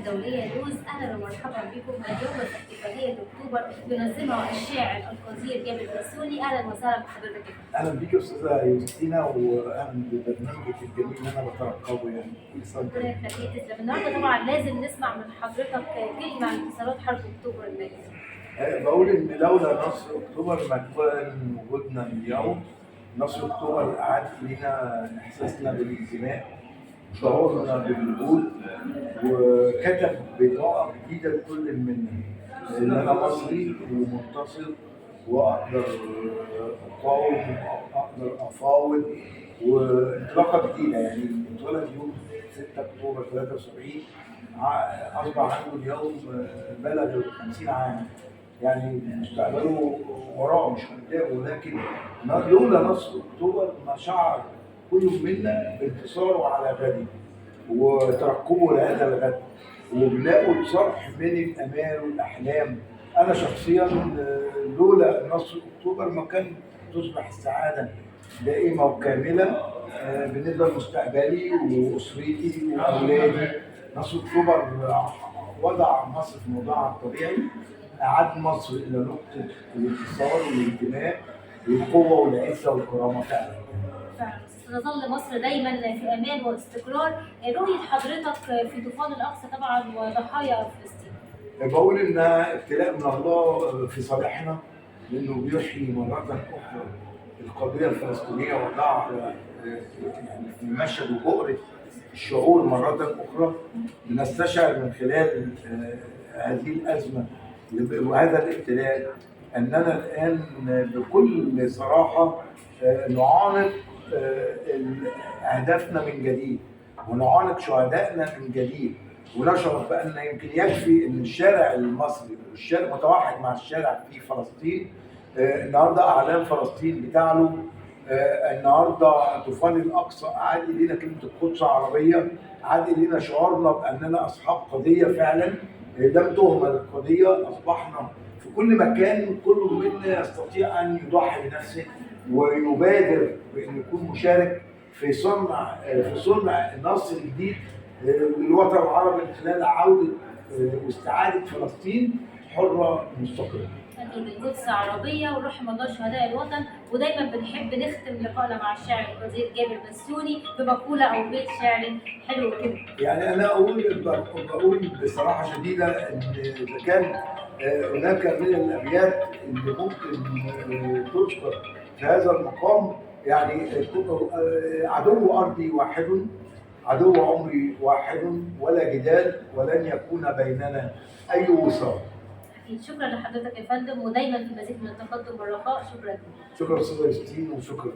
الدولية للوز. أهلا ومرحبا بكم. اليوم احتفالية أكتوبر ينظمها الشاعر القدير جابر بسيوني. أهلا وسهلا بحضرتك. اهلا بيك يا استاذه يوستينا، واهلا ببرنامجك الجميل اللي انا بترقبه. يعني كل سنه وأنت ربنا طيب. يخليك. تسلم. النهارده طبعا لازم نسمع من حضرتك كلمة عن انتصارات حرب أكتوبر المجيدة. بقول ان لولا نصر اكتوبر ما كان وجودنا اليوم. نصر اكتوبر اعاد لنا احساسنا بالانتماء، شعورنا بالوجود، وكتب بطاقه جديده لكل منا ان انا مصري ومنتصر، واقدر اقاوم واقدر افاوض. وانطلاقه جديده، يعني اتولد يوم 6 اكتوبر 73، اصبح عنده اليوم بلغ ال 50 عام. يعني مستقبله وراه مش قدامه، لكن لولا نصر اكتوبر ما شعر كل منا بانتصاره على غده وترقبه لهذا الغد وبناء صرح من الامال والاحلام. انا شخصيا لولا نصر اكتوبر ما كان تصبح السعاده دائمه وكامله بالنسبه لمستقبلي واسرتي واولادي. نصر اكتوبر وضع مصر في موضعها الطبيعي، اعاد مصر الى نقطه الانتصار والانتماء والقوه والعزه والكرامه فعلا. فعلا ستظل مصر دايما في امان واستقرار. رؤيه حضرتك في طوفان الاقصى طبعا وضحايا فلسطين. بقول انها ابتلاء من الله في صالحنا، لانه بيحيي مره اخرى القضيه الفلسطينيه وضعها يعني في مشهد وبؤره الشعور مره اخرى. بنستشعر من خلال هذه الازمه وهذا الابتلاء اننا الان بكل صراحه نعانق اهدافنا من جديد، ونعانق شهدائنا من جديد، ونشعر بان يمكن يكفي ان الشارع المصري والشارع متوحد مع الشارع في فلسطين. النهارده اعلام فلسطين بتعلو. النهارده طوفان الاقصى اعاد الينا كلمه القدس عربيه، اعاد الينا شعورنا باننا اصحاب قضيه فعلا. لم تهمل القضيه، اصبحنا في كل مكان كل منا يستطيع ان يضحي بنفسه ويبادر بان يكون مشارك في صنع نصر جديد للوطن العربي من خلال عوده واستعاده فلسطين حره مستقله. اكيد القدس عربيه ورحم الله شهداء الوطن. ودايما بنحب نختم لقائنا مع الشاعر القدير جابر بسيوني بمقوله او بيت شعري حلو كده. يعني انا بقول بصراحه شديده ان اذا كان هناك من الابيات اللي ممكن تذكر في هذا المقام، يعني عدو ارضي واحد، عدو عمري واحد، ولا جدال ولن يكون بيننا اي وصال. اكيد. شكرا لحضرتك يا فندم، ودايما في مزيد من التقدم والرخاء. شكرا. شكرا استاذ ياسين، وشكرا.